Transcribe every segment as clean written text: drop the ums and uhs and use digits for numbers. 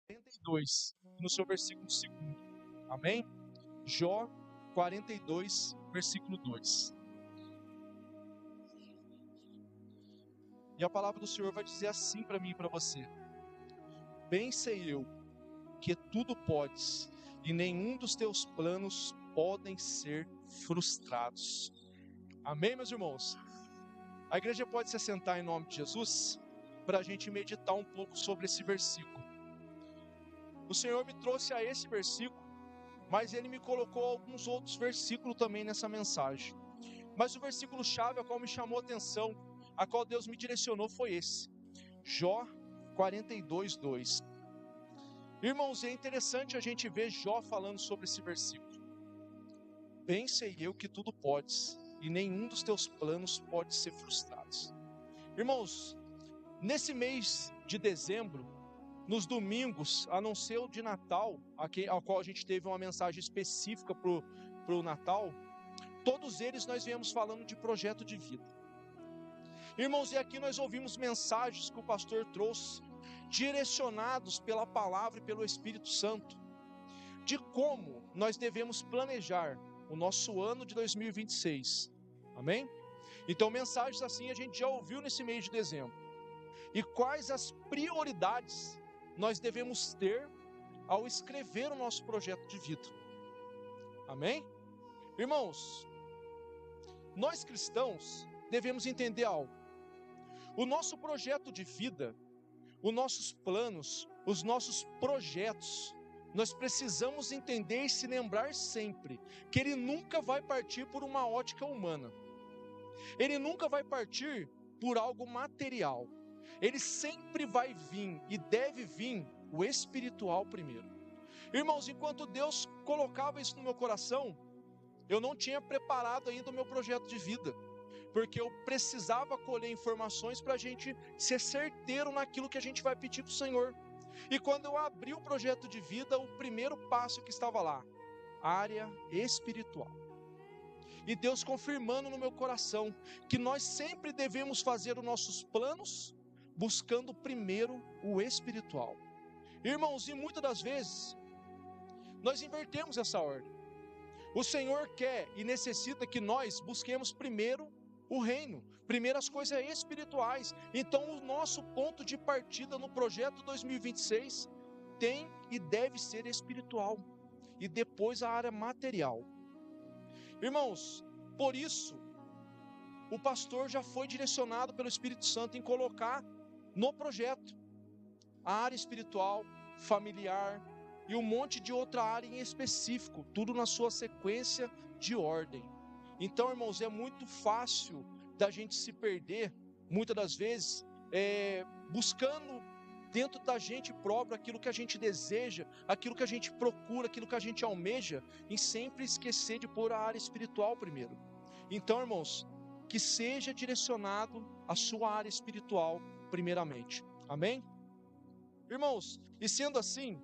42, no seu versículo 2. Amém? Jó 42, versículo 2. E a palavra do Senhor vai dizer assim para mim e para você: bem sei eu que tudo podes, e nenhum dos teus planos podem ser frustrados. Amém, meus irmãos? A igreja pode se assentar em nome de Jesus, para a gente meditar um pouco sobre esse versículo. O Senhor me trouxe a esse versículo, mas Ele me colocou alguns outros versículos também nessa mensagem. Mas o versículo chave a qual me chamou a atenção, a qual Deus me direcionou, foi esse: Jó 42, 2. Irmãos, é interessante a gente ver Jó falando sobre esse versículo. Bem sei eu que tudo podes, e nenhum dos teus planos pode ser frustrado. Irmãos, nesse mês de dezembro, nos domingos, a não ser o de Natal, ao qual a gente teve uma mensagem específica para o Natal, todos eles nós viemos falando de projeto de vida. Irmãos, e aqui nós ouvimos mensagens que o pastor trouxe, direcionados pela palavra e pelo Espírito Santo, de como nós devemos planejar o nosso ano de 2026, amém? Então mensagens assim a gente já ouviu nesse mês de dezembro, e quais as prioridades nós devemos ter ao escrever o nosso projeto de vida, amém? Irmãos, nós cristãos devemos entender algo: o nosso projeto de vida, os nossos planos, os nossos projetos, nós precisamos entender e se lembrar sempre que ele nunca vai partir por uma ótica humana, ele nunca vai partir por algo material, ele sempre vai vir e deve vir o espiritual primeiro. Irmãos, enquanto Deus colocava isso no meu coração, eu não tinha preparado ainda o meu projeto de vida, porque eu precisava colher informações para a gente ser certeiro naquilo que a gente vai pedir para o Senhor. E quando eu abri o projeto de vida, o primeiro passo que estava lá, área espiritual. E Deus confirmando no meu coração que nós sempre devemos fazer os nossos planos buscando primeiro o espiritual. Irmãos, e muitas das vezes nós invertemos essa ordem. O Senhor quer e necessita que nós busquemos primeiro o reino, primeiro as coisas espirituais. Então o nosso ponto de partida no projeto 2026 tem e deve ser espiritual, e depois a área material. Irmãos, por isso o pastor já foi direcionado pelo Espírito Santo em colocar no projeto a área espiritual, familiar e um monte de outra área em específico, tudo na sua sequência de ordem. Então, irmãos, é muito fácil da gente se perder, muitas das vezes, buscando dentro da gente próprio aquilo que a gente deseja, aquilo que a gente procura, aquilo que a gente almeja, e sempre esquecer de pôr a área espiritual primeiro. Então, irmãos, que seja direcionado a sua área espiritual primeiramente, amém? Irmãos, e sendo assim,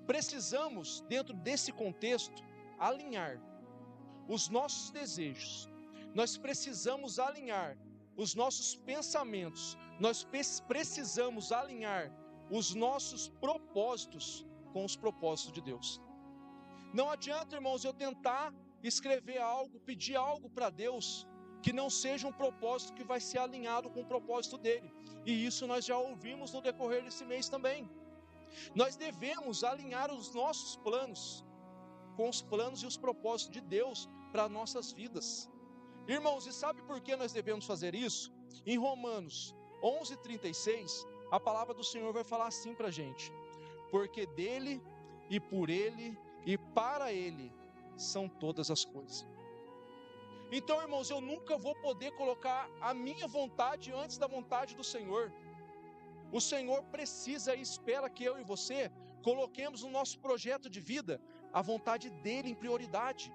precisamos, dentro desse contexto, alinhar os nossos desejos, nós precisamos alinhar os nossos pensamentos, nós precisamos alinhar os nossos propósitos com os propósitos de Deus. Não adianta, irmãos, eu tentar escrever algo, pedir algo para Deus, que não seja um propósito que vai ser alinhado com o propósito dele, e isso nós já ouvimos no decorrer desse mês também. Nós devemos alinhar os nossos planos com os planos e os propósitos de Deus para nossas vidas. Irmãos, e sabe por que nós devemos fazer isso? Em Romanos 11:36, a palavra do Senhor vai falar assim para a gente: porque dele e por ele e para ele são todas as coisas. Então, irmãos, eu nunca vou poder colocar a minha vontade antes da vontade do Senhor. O Senhor precisa e espera que eu e você coloquemos no nosso projeto de vida a vontade dele em prioridade.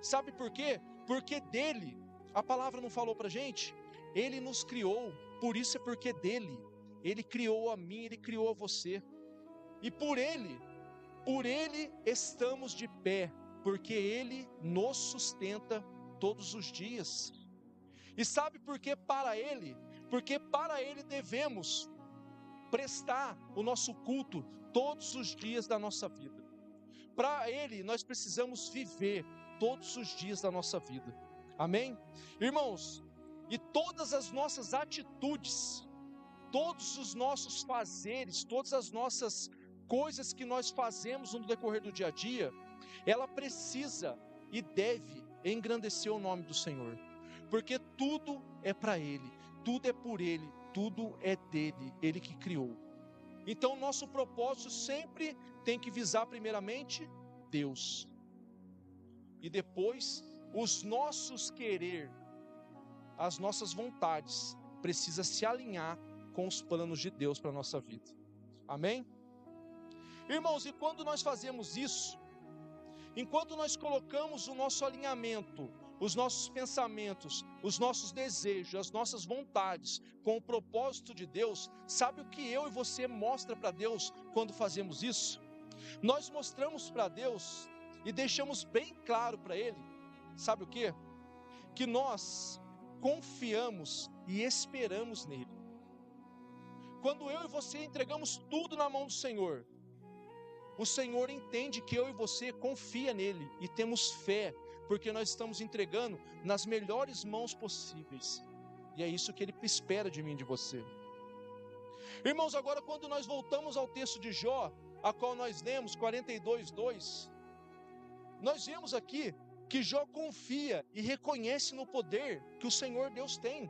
Sabe por quê? Porque dele, a palavra não falou pra gente? Ele nos criou, por isso é porque dele. Ele criou a mim, ele criou a você. E por ele estamos de pé, porque ele nos sustenta todos os dias. E sabe por que para ele? Porque para ele devemos prestar o nosso culto todos os dias da nossa vida. Para Ele, nós precisamos viver todos os dias da nossa vida. Amém? Irmãos, e todas as nossas atitudes, todos os nossos fazeres, todas as nossas coisas que nós fazemos no decorrer do dia a dia, ela precisa e deve engrandecer o nome do Senhor, porque tudo é para Ele, tudo é por Ele, tudo é dele, Ele que criou. Então nosso propósito sempre tem que visar primeiramente Deus, e depois os nossos querer, as nossas vontades, precisa se alinhar com os planos de Deus para a nossa vida. Amém? Irmãos, e quando nós fazemos isso, enquanto nós colocamos o nosso alinhamento, os nossos pensamentos, os nossos desejos, as nossas vontades com o propósito de Deus, sabe o que eu e você mostra para Deus quando fazemos isso? Nós mostramos para Deus e deixamos bem claro para Ele, sabe o que? Que nós confiamos e esperamos nele. Quando eu e você entregamos tudo na mão do Senhor, o Senhor entende que eu e você confia nele e temos fé, porque nós estamos entregando nas melhores mãos possíveis. E é isso que Ele espera de mim e de você. Irmãos, agora quando nós voltamos ao texto de Jó, a qual nós lemos, 42:2, nós vemos aqui que Jó confia e reconhece no poder que o Senhor Deus tem.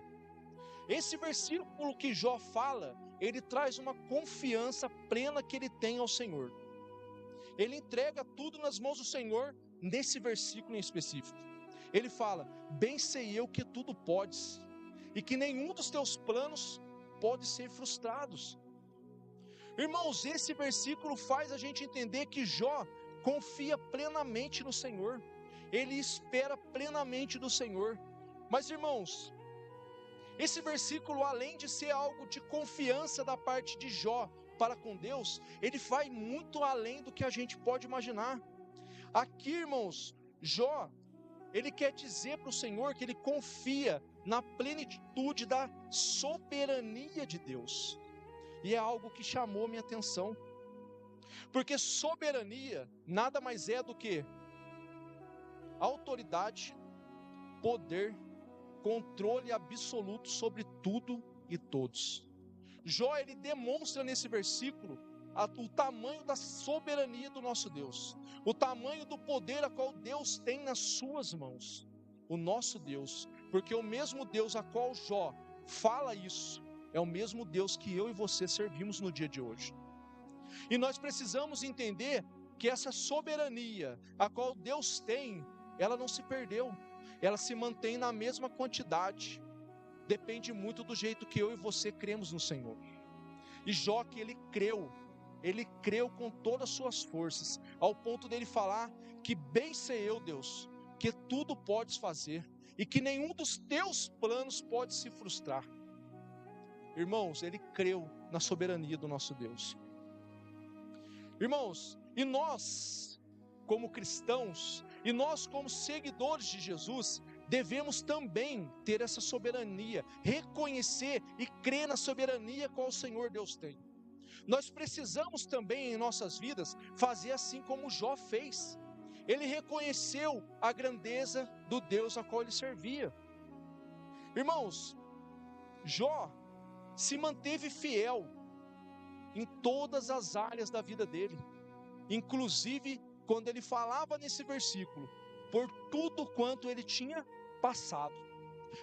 Esse versículo que Jó fala, ele traz uma confiança plena que ele tem ao Senhor. Ele entrega tudo nas mãos do Senhor nesse versículo em específico. Ele fala: bem sei eu que tudo podes, e que nenhum dos teus planos pode ser frustrados. Irmãos, esse versículo faz a gente entender que Jó confia plenamente no Senhor. Ele espera plenamente do Senhor. Mas irmãos, esse versículo, além de ser algo de confiança da parte de Jó para com Deus, ele vai muito além do que a gente pode imaginar. Aqui, irmãos, Jó, ele quer dizer para o Senhor que ele confia na plenitude da soberania de Deus. E é algo que chamou minha atenção, porque soberania nada mais é do que autoridade, poder, controle absoluto sobre tudo e todos. Jó, ele demonstra nesse versículo o tamanho da soberania do nosso Deus, o tamanho do poder a qual Deus tem nas suas mãos, o nosso Deus, porque o mesmo Deus a qual Jó fala isso, é o mesmo Deus que eu e você servimos no dia de hoje. E nós precisamos entender que essa soberania a qual Deus tem, ela não se perdeu, ela se mantém na mesma quantidade, depende muito do jeito que eu e você cremos no Senhor. E Jó, que ele creu com todas as suas forças, ao ponto dele falar que bem sei eu, Deus, que tudo podes fazer, e que nenhum dos teus planos pode se frustrar. Irmãos, ele creu na soberania do nosso Deus. Irmãos, e nós, como cristãos, e nós como seguidores de Jesus, devemos também ter essa soberania, reconhecer e crer na soberania qual o Senhor Deus tem. Nós precisamos também em nossas vidas fazer assim como Jó fez. Ele reconheceu a grandeza do Deus a qual ele servia. Irmãos, Jó se manteve fiel em todas as áreas da vida dele, inclusive quando ele falava nesse versículo, por tudo quanto ele tinha passado,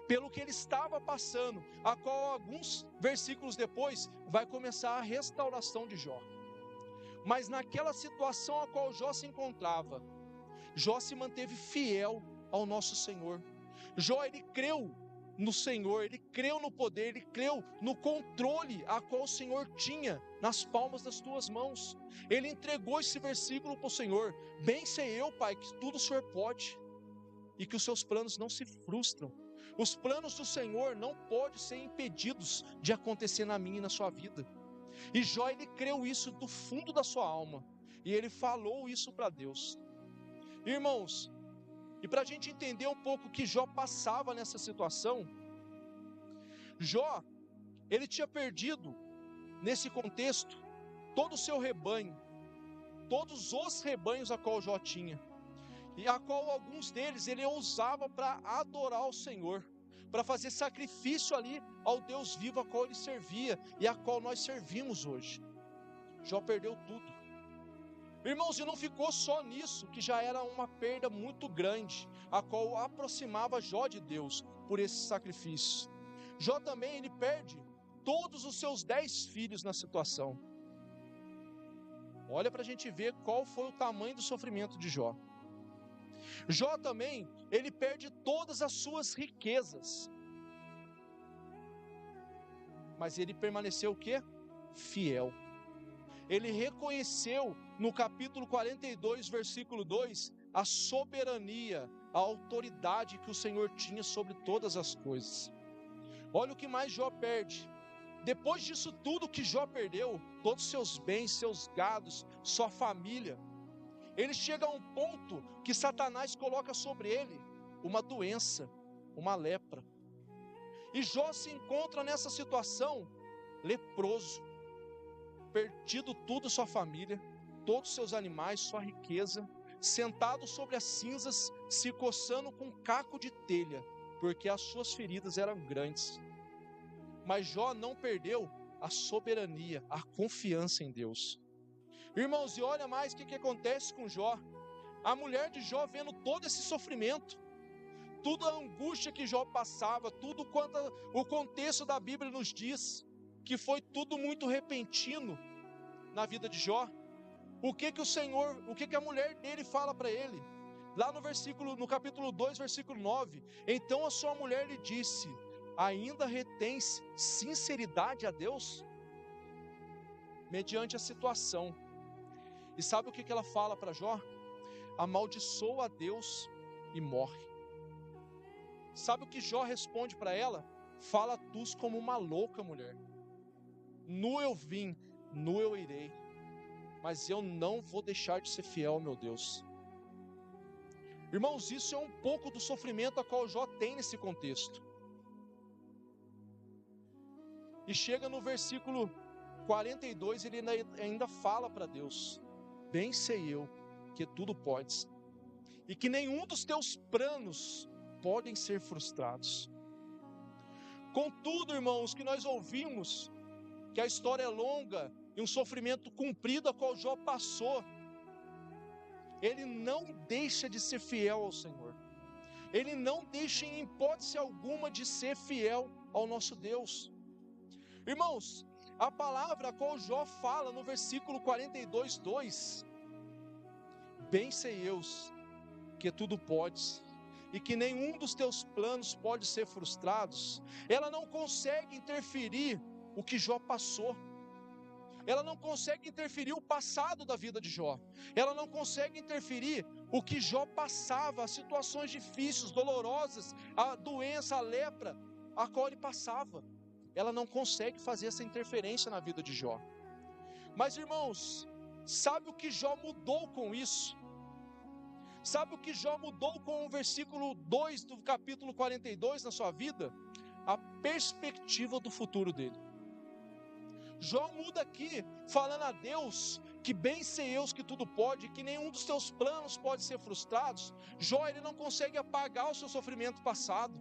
pelo que ele estava passando, a qual alguns versículos depois vai começar a restauração de Jó. Mas naquela situação a qual Jó se encontrava, Jó se manteve fiel ao nosso Senhor. Jó, ele creu no Senhor, ele creu no poder, ele creu no controle a qual o Senhor tinha nas palmas das tuas mãos. Ele entregou esse versículo para o Senhor: bem sei eu, Pai, que tudo o Senhor pode, e que os seus planos não se frustram. Os planos do Senhor não podem ser impedidos de acontecer na minha e na sua vida. E Jó, ele creu isso do fundo da sua alma, e ele falou isso para Deus. Irmãos, e para a gente entender um pouco o que Jó passava nessa situação, Jó, ele tinha perdido nesse contexto, todo o seu rebanho, todos os rebanhos a qual Jó tinha, e a qual alguns deles ele usava para adorar o Senhor, para fazer sacrifício ali ao Deus vivo a qual ele servia e a qual nós servimos hoje. Jó perdeu tudo. Irmãos, e não ficou só nisso, que já era uma perda muito grande, a qual aproximava Jó de Deus por esse sacrifício. Jó também, ele perde todos os seus 10 filhos na situação. Olha para a gente ver qual foi o tamanho do sofrimento de Jó. Jó também, ele perde todas as suas riquezas. Mas ele permaneceu o quê? Fiel. Ele reconheceu no capítulo 42, versículo 2, a soberania, a autoridade que o Senhor tinha sobre todas as coisas. Olha o que mais Jó perde. Depois disso tudo que Jó perdeu, todos os seus bens, seus gados, sua família, ele chega a um ponto que Satanás coloca sobre ele uma doença, uma lepra. E Jó se encontra nessa situação leproso, perdido tudo sua família, todos os seus animais, sua riqueza, sentado sobre as cinzas, se coçando com um caco de telha, porque as suas feridas eram grandes. Mas Jó não perdeu a soberania, a confiança em Deus. Irmãos, e olha mais o que acontece com Jó. A mulher de Jó, vendo todo esse sofrimento, toda a angústia que Jó passava, tudo quanto o contexto da Bíblia nos diz, que foi tudo muito repentino na vida de Jó. O que a mulher dele fala para ele? Lá no capítulo 2, versículo 9, então a sua mulher lhe disse, ainda retens sinceridade a Deus? Mediante a situação. E sabe o que ela fala para Jó? Amaldiçoa a Deus e morre. Sabe o que Jó responde para ela? Fala tu como uma louca mulher. Nu eu vim, nu eu irei, mas eu não vou deixar de ser fiel ao meu Deus. Irmãos, isso é um pouco do sofrimento a qual Jó tem nesse contexto. E chega no versículo 42, ele ainda fala para Deus, bem sei eu que tudo podes, e que nenhum dos teus planos podem ser frustrados. Contudo, irmãos, que nós ouvimos que a história é longa e um sofrimento cumprido a qual Jó passou, ele não deixa de ser fiel ao Senhor. Ele não deixa em hipótese alguma de ser fiel ao nosso Deus. Irmãos, a palavra a qual Jó fala no versículo 42, 2, bem sei eu que tudo podes, e que nenhum dos teus planos pode ser frustrados, ela não consegue interferir o que Jó passou, ela não consegue interferir o passado da vida de Jó, ela não consegue interferir o que Jó passava, as situações difíceis, dolorosas, a doença, a lepra, a qual ele passava, ela não consegue fazer essa interferência na vida de Jó. Mas irmãos, sabe o que Jó mudou com isso? Sabe o que Jó mudou com o versículo 2 do capítulo 42 na sua vida? A perspectiva do futuro dele. Jó muda aqui, falando a Deus, que bem sei eu que tudo pode, que nenhum dos teus planos pode ser frustrados. Jó, ele não consegue apagar o seu sofrimento passado,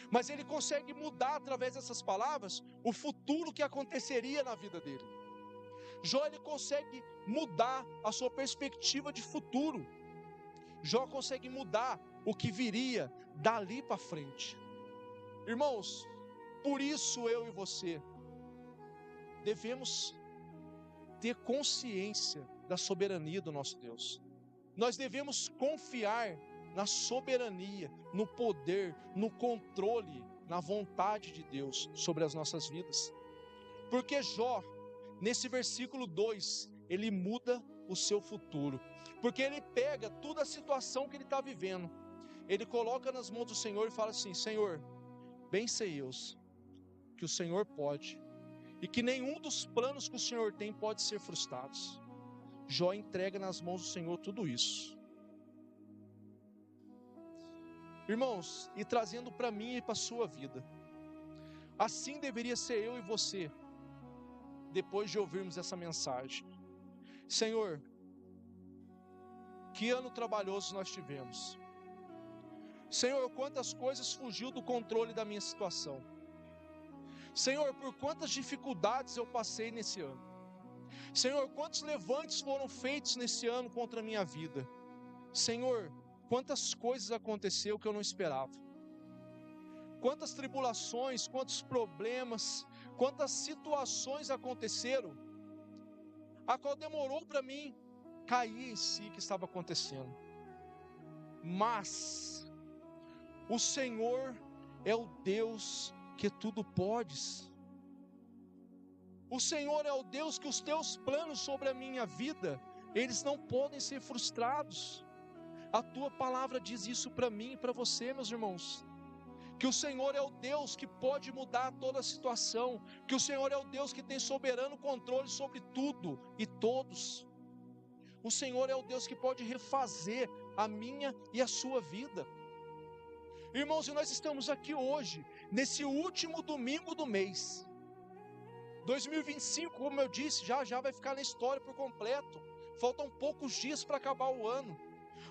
mas ele consegue mudar através dessas palavras, o futuro que aconteceria na vida dele. Jó, ele consegue mudar a sua perspectiva de futuro. Jó consegue mudar o que viria dali para frente. Irmãos, por isso eu e você devemos ter consciência da soberania do nosso Deus. Nós devemos confiar na soberania, no poder, no controle, na vontade de Deus sobre as nossas vidas. Porque Jó, nesse versículo 2, ele muda o seu futuro. Porque ele pega toda a situação que ele está vivendo, ele coloca nas mãos do Senhor e fala assim, Senhor, bem sei eu que o Senhor pode, e que nenhum dos planos que o Senhor tem pode ser frustrados. Jó entrega nas mãos do Senhor tudo isso. Irmãos, e trazendo para mim e para a sua vida, assim deveria ser eu e você, depois de ouvirmos essa mensagem. Senhor, que ano trabalhoso nós tivemos. Senhor, quantas coisas fugiu do controle da minha situação. Senhor, por quantas dificuldades eu passei nesse ano. Senhor, quantos levantes foram feitos nesse ano contra a minha vida. Senhor, quantas coisas aconteceu que eu não esperava. Quantas tribulações, quantos problemas, quantas situações aconteceram, a qual demorou para mim cair em si que estava acontecendo. Mas o Senhor é o Deus que tudo pode. O Senhor é o Deus que os teus planos sobre a minha vida, eles não podem ser frustrados. A tua palavra diz isso para mim e para você, meus irmãos. Que o Senhor é o Deus que pode mudar toda a situação. Que o Senhor é o Deus que tem soberano controle sobre tudo e todos. O Senhor é o Deus que pode refazer a minha e a sua vida. Irmãos, e nós estamos aqui hoje, nesse último domingo do mês. 2025, como eu disse, já vai ficar na história por completo. Faltam poucos dias para acabar o ano.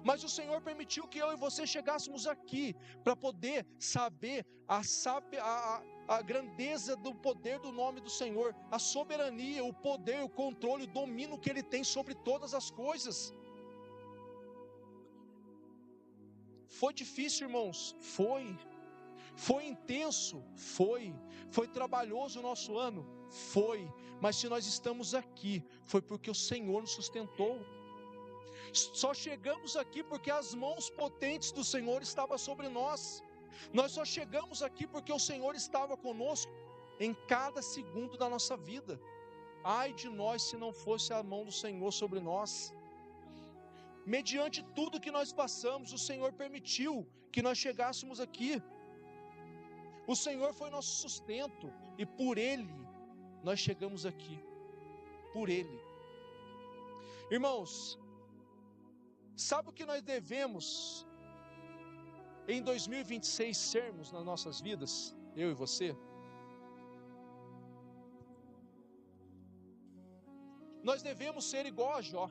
Mas o Senhor permitiu que eu e você chegássemos aqui para poder saber a grandeza do poder do nome do Senhor, a soberania, o poder, o controle, o domínio que Ele tem sobre todas as coisas. Foi difícil, irmãos? Foi. Foi intenso? Foi. Foi trabalhoso o nosso ano? Foi. Mas se nós estamos aqui, foi porque o Senhor nos sustentou. Só chegamos aqui porque as mãos potentes do Senhor estavam sobre nós. Nós só chegamos aqui porque o Senhor estava conosco em cada segundo da nossa vida. Ai de nós se não fosse a mão do Senhor sobre nós. Mediante tudo que nós passamos, o Senhor permitiu que nós chegássemos aqui. O Senhor foi nosso sustento e por Ele nós chegamos aqui. Por Ele. Irmãos, sabe o que nós devemos em 2026 sermos nas nossas vidas, eu e você? Nós devemos ser igual a Jó.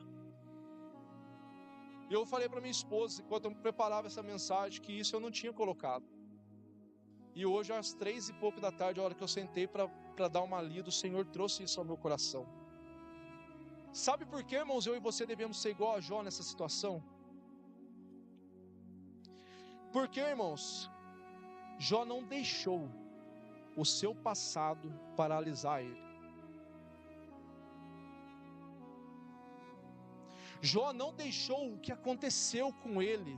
Eu falei para minha esposa, enquanto eu preparava essa mensagem, que isso eu não tinha colocado. E hoje, às 3:00 da tarde, a hora que eu sentei para dar uma lida, o Senhor trouxe isso ao meu coração. Sabe por que, irmãos, eu e você devemos ser igual a Jó nessa situação? Porque, irmãos, Jó não deixou o seu passado paralisar ele. Jó não deixou o que aconteceu com ele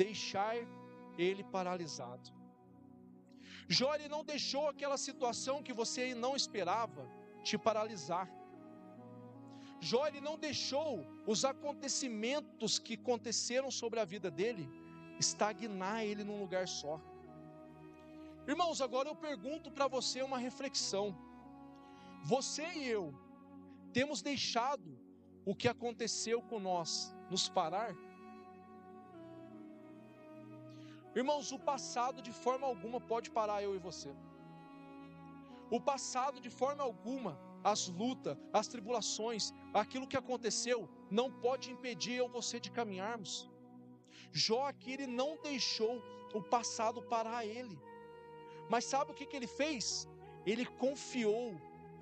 deixar ele paralisado. Jó, ele não deixou aquela situação que você não esperava te paralisar. Jó, ele não deixou os acontecimentos que aconteceram sobre a vida dele estagnar ele num lugar só. Irmãos, agora eu pergunto para você uma reflexão. Você e eu temos deixado o que aconteceu com nós nos parar? Irmãos, o passado de forma alguma pode parar eu e você. O passado de forma alguma, as lutas, as tribulações, aquilo que aconteceu, não pode impedir eu e você de caminharmos. Jó aqui, ele não deixou o passado parar ele. Mas sabe o que ele fez? Ele confiou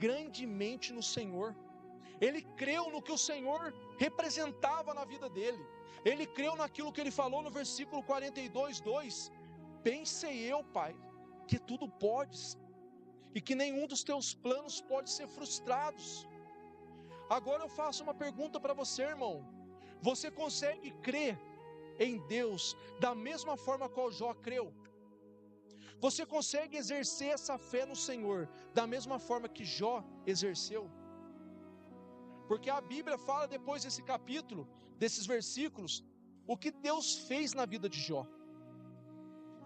grandemente no Senhor. Ele creu no que o Senhor representava na vida dele. Ele creu naquilo que ele falou no versículo 42:2. Bem sei eu, Pai, que tudo podes, e que nenhum dos teus planos pode ser frustrados. Agora eu faço uma pergunta para você, irmão. Você consegue crer em Deus da mesma forma qual Jó creu? Você consegue exercer essa fé no Senhor da mesma forma que Jó exerceu? Porque a Bíblia fala depois desse capítulo, desses versículos, o que Deus fez na vida de Jó.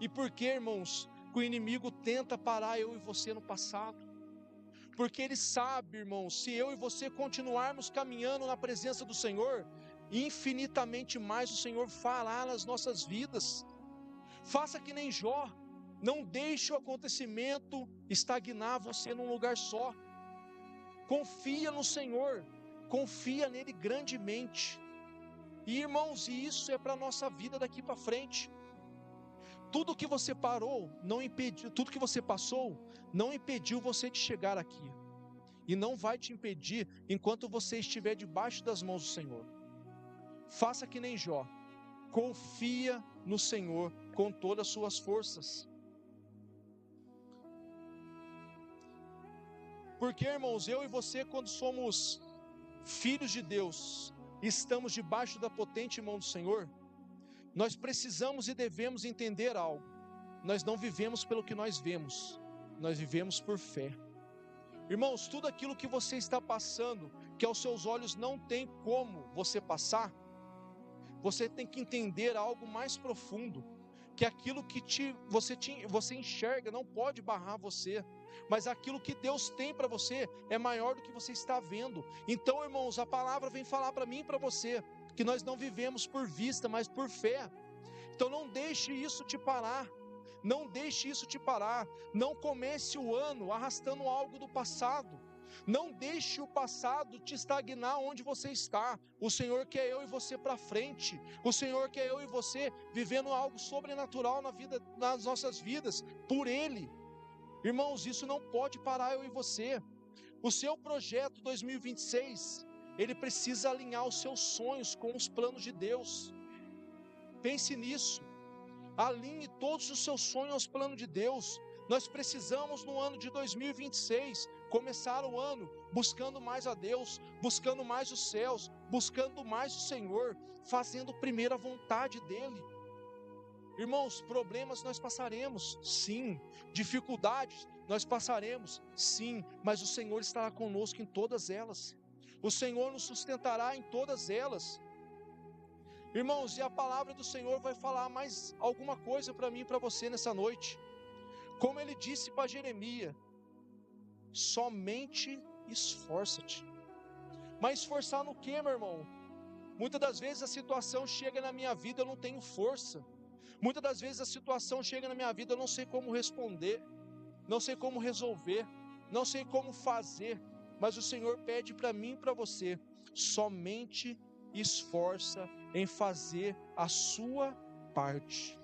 E por que, irmãos, que o inimigo tenta parar eu e você no passado? Porque ele sabe, irmãos, se eu e você continuarmos caminhando na presença do Senhor, infinitamente mais o Senhor fará nas nossas vidas. Faça que nem Jó, não deixe o acontecimento estagnar você num lugar só. Confia no Senhor, confia nele grandemente. E irmãos, e isso é para a nossa vida daqui para frente. Tudo que você parou, não impediu, tudo que você passou, não impediu você de chegar aqui. E não vai te impedir enquanto você estiver debaixo das mãos do Senhor. Faça que nem Jó. Confia no Senhor com todas as suas forças. Porque, irmãos, eu e você, quando somos filhos de Deus, estamos debaixo da potente mão do Senhor, nós precisamos e devemos entender algo. Nós não vivemos pelo que nós vemos, nós vivemos por fé. Irmãos, tudo aquilo que você está passando, que aos seus olhos não tem como você passar, você tem que entender algo mais profundo, que aquilo que você enxerga não pode barrar você, mas aquilo que Deus tem para você é maior do que você está vendo. Então, irmãos, a palavra vem falar para mim e para você, que nós não vivemos por vista, mas por fé. Então não deixe isso te parar, não deixe isso te parar, não comece o ano arrastando algo do passado, não deixe o passado te estagnar onde você está. O Senhor quer eu e você para frente, o Senhor quer eu e você vivendo algo sobrenatural nas nossas vidas, por Ele. Irmãos, isso não pode parar eu e você. O seu projeto 2026, ele precisa alinhar os seus sonhos com os planos de Deus. Pense nisso, alinhe todos os seus sonhos aos planos de Deus. Nós precisamos no ano de 2026, começar o ano buscando mais a Deus, buscando mais os céus, buscando mais o Senhor, fazendo primeiro a vontade dEle. Irmãos, problemas nós passaremos, sim, dificuldades nós passaremos, sim, mas o Senhor estará conosco em todas elas, o Senhor nos sustentará em todas elas. Irmãos, e a palavra do Senhor vai falar mais alguma coisa para mim e para você nessa noite. Como Ele disse para Jeremias, somente esforça-te. Mas esforçar no quê, meu irmão? Muitas das vezes a situação chega na minha vida, eu não tenho força. Muitas das vezes a situação chega na minha vida, eu não sei como responder, não sei como resolver, não sei como fazer, mas o Senhor pede para mim e para você, somente esforça em fazer a sua parte.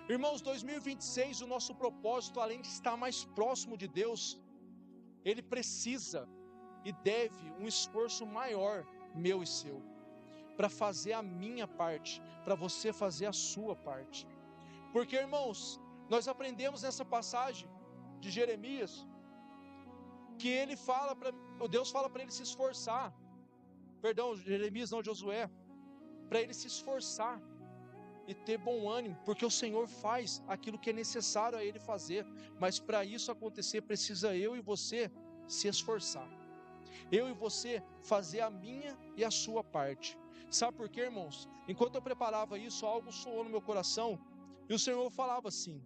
Irmãos, 2026, o nosso propósito, além de estar mais próximo de Deus, ele precisa e deve um esforço maior, meu e seu, para fazer a minha parte, para você fazer a sua parte. Porque, irmãos, nós aprendemos nessa passagem de Jeremias, que Deus fala para ele se esforçar, Jeremias não, Josué, para ele se esforçar e ter bom ânimo, porque o Senhor faz aquilo que é necessário a Ele fazer, mas para isso acontecer, precisa eu e você se esforçar, eu e você fazer a minha e a sua parte. Sabe por quê, irmãos? Enquanto eu preparava isso, algo soou no meu coração, e o Senhor falava assim,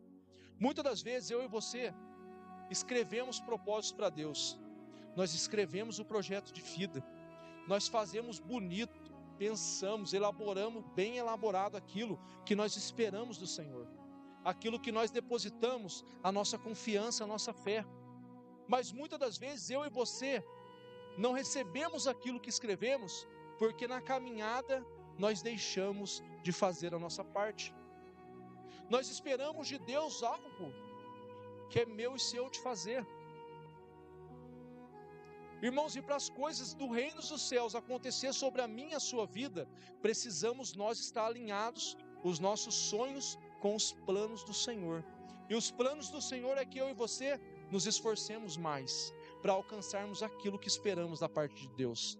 muitas das vezes eu e você escrevemos propósitos para Deus, nós escrevemos o projeto de vida, nós fazemos bonito, pensamos, elaboramos bem elaborado aquilo que nós esperamos do Senhor, aquilo que nós depositamos a nossa confiança, a nossa fé, mas muitas das vezes eu e você não recebemos aquilo que escrevemos, porque na caminhada nós deixamos de fazer a nossa parte. Nós esperamos de Deus algo que é meu e seu de fazer. Irmãos, e para as coisas do reino dos céus acontecer sobre a minha e a sua vida, precisamos nós estar alinhados, os nossos sonhos com os planos do Senhor. E os planos do Senhor é que eu e você nos esforcemos mais para alcançarmos aquilo que esperamos da parte de Deus.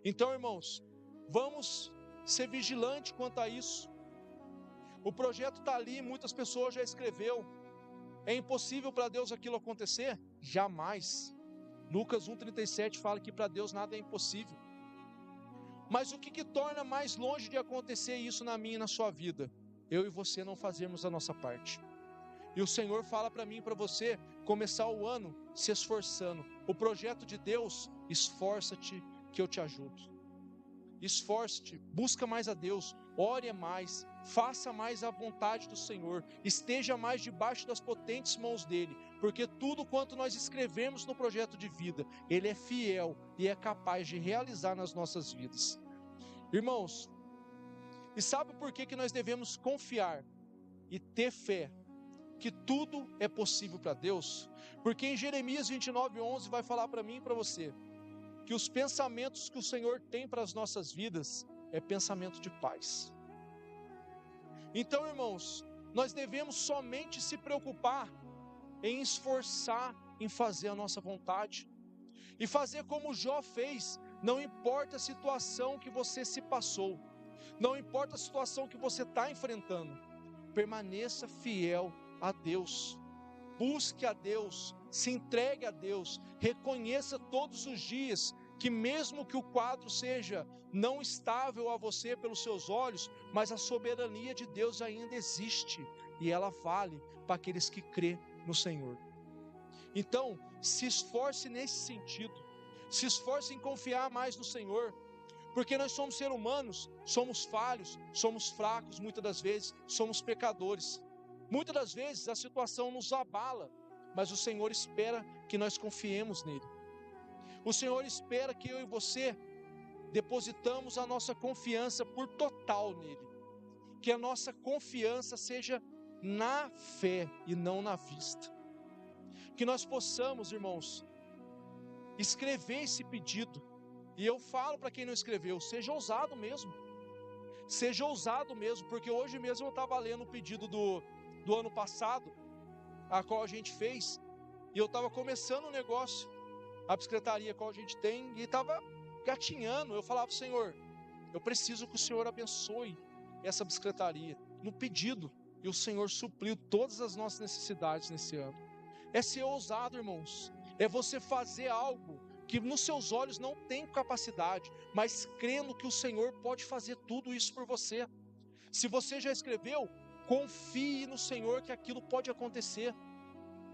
Então, irmãos, vamos ser vigilantes quanto a isso. O projeto está ali, muitas pessoas já escreveu. É impossível para Deus aquilo acontecer? Jamais. Lucas 1,37 fala que para Deus nada é impossível. Mas o que torna mais longe de acontecer isso na minha e na sua vida? Eu e você não fazermos a nossa parte. E o Senhor fala para mim e para você, começar o ano se esforçando. O projeto de Deus, esforça-te que eu te ajudo. esforce-te, busca mais a Deus, ore mais, faça mais a vontade do Senhor, esteja mais debaixo das potentes mãos dele, porque tudo quanto nós escrevemos no projeto de vida, ele é fiel e é capaz de realizar nas nossas vidas. Irmãos, e sabe por que nós devemos confiar e ter fé que tudo é possível para Deus? Porque em Jeremias 29:11 vai falar para mim e para você que os pensamentos que o Senhor tem para as nossas vidas é pensamento de paz. Então, irmãos, nós devemos somente se preocupar em esforçar em fazer a nossa vontade e fazer como Jó fez. Não importa a situação que você se passou, não importa a situação que você está enfrentando, permaneça fiel a Deus, busque a Deus, se entregue a Deus, reconheça todos os dias que mesmo que o quadro seja não estável a você pelos seus olhos, mas a soberania de Deus ainda existe e ela vale para aqueles que crêem no Senhor. Então, se esforce nesse sentido, se esforce em confiar mais no Senhor, porque nós somos seres humanos, somos falhos, somos fracos, muitas das vezes somos pecadores. Muitas das vezes a situação nos abala, mas o Senhor espera que nós confiemos nele. O Senhor espera que eu e você depositamos a nossa confiança por total nele, que a nossa confiança seja na fé e não na vista. Que nós possamos, irmãos, escrever esse pedido. E eu falo para quem não escreveu, seja ousado mesmo, porque hoje mesmo eu estava lendo o pedido do ano passado, a qual a gente fez, e eu estava começando um negócio, a bicicletaria qual a gente tem, e estava gatinhando. Eu falava: Senhor, eu preciso que o Senhor abençoe essa bicicletaria, no pedido, e o Senhor supriu todas as nossas necessidades nesse ano. É ser ousado, irmãos, é você fazer algo que nos seus olhos não tem capacidade, mas crendo que o Senhor pode fazer tudo isso por você. Se você já escreveu, confie no Senhor que aquilo pode acontecer.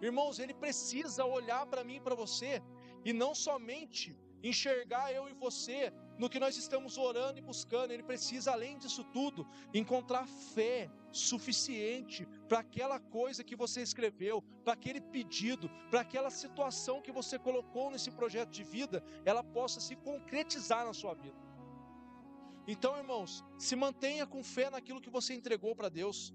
Irmãos, Ele precisa olhar para mim e para você, e não somente enxergar eu e você no que nós estamos orando e buscando. Ele precisa, além disso tudo, encontrar fé suficiente para aquela coisa que você escreveu, para aquele pedido, para aquela situação que você colocou nesse projeto de vida, ela possa se concretizar na sua vida. Então, irmãos, se mantenha com fé naquilo que você entregou para Deus.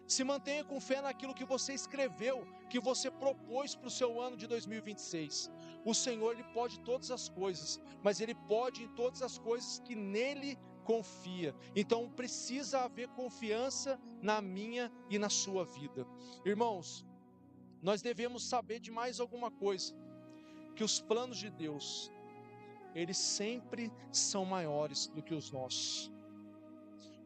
Se mantenha com fé naquilo que você escreveu, que você propôs para o seu ano de 2026. O Senhor, Ele pode todas as coisas, mas Ele pode em todas as coisas que nele confia. Então precisa haver confiança na minha e na sua vida. Irmãos, nós devemos saber de mais alguma coisa, que os planos de Deus, eles sempre são maiores do que os nossos.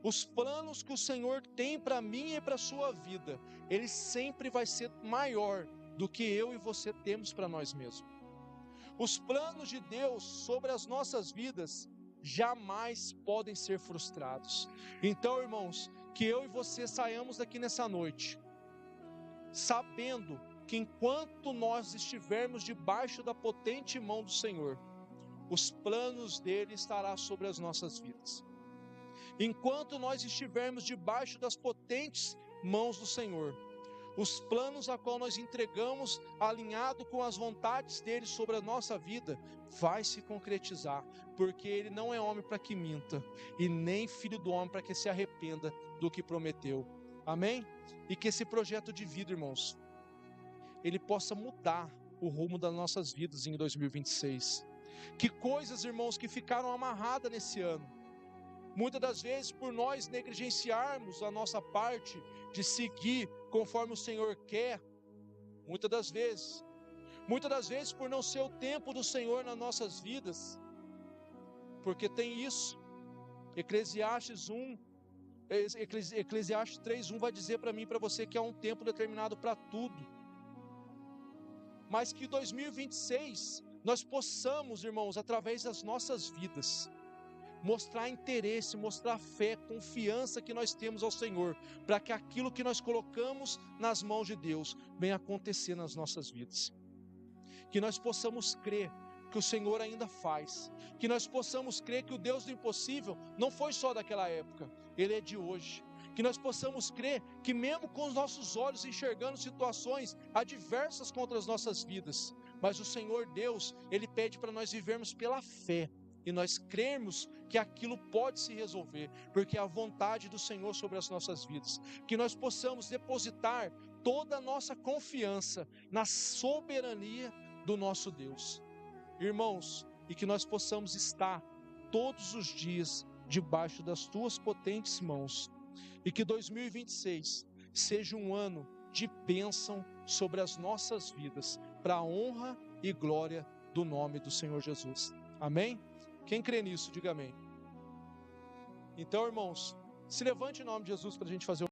Os planos que o Senhor tem para mim e para a sua vida, ele sempre vai ser maior do que eu e você temos para nós mesmos. Os planos de Deus sobre as nossas vidas jamais podem ser frustrados. Então, irmãos, que eu e você saiamos daqui nessa noite, sabendo que enquanto nós estivermos debaixo da potente mão do Senhor, os planos dele estarão sobre as nossas vidas. Enquanto nós estivermos debaixo das potentes mãos do Senhor, os planos a qual nós entregamos, alinhado com as vontades dele sobre a nossa vida, vai se concretizar, porque ele não é homem para que minta, e nem filho do homem para que se arrependa do que prometeu. Amém? E que esse projeto de vida, irmãos, ele possa mudar o rumo das nossas vidas em 2026. Que coisas, irmãos, que ficaram amarradas nesse ano, muitas das vezes por nós negligenciarmos a nossa parte de seguir conforme o Senhor quer, muitas das vezes por não ser o tempo do Senhor nas nossas vidas, porque tem isso. Eclesiastes 3:1 vai dizer para mim e para você que há um tempo determinado para tudo, mas que 2026 nós possamos, irmãos, através das nossas vidas, mostrar interesse, mostrar fé, confiança que nós temos ao Senhor, para que aquilo que nós colocamos nas mãos de Deus venha acontecer nas nossas vidas. Que nós possamos crer que o Senhor ainda faz, que nós possamos crer que o Deus do impossível não foi só daquela época, Ele é de hoje, que nós possamos crer que mesmo com os nossos olhos enxergando situações adversas contra as nossas vidas, mas o Senhor Deus, Ele pede para nós vivermos pela fé, e nós crermos que aquilo pode se resolver, porque é a vontade do Senhor sobre as nossas vidas, que nós possamos depositar toda a nossa confiança na soberania do nosso Deus, irmãos, e que nós possamos estar todos os dias debaixo das tuas potentes mãos, e que 2026 seja um ano de bênção sobre as nossas vidas, para a honra e glória do nome do Senhor Jesus, amém? Quem crê nisso, diga amém. Então, irmãos, se levante em nome de Jesus para a gente fazer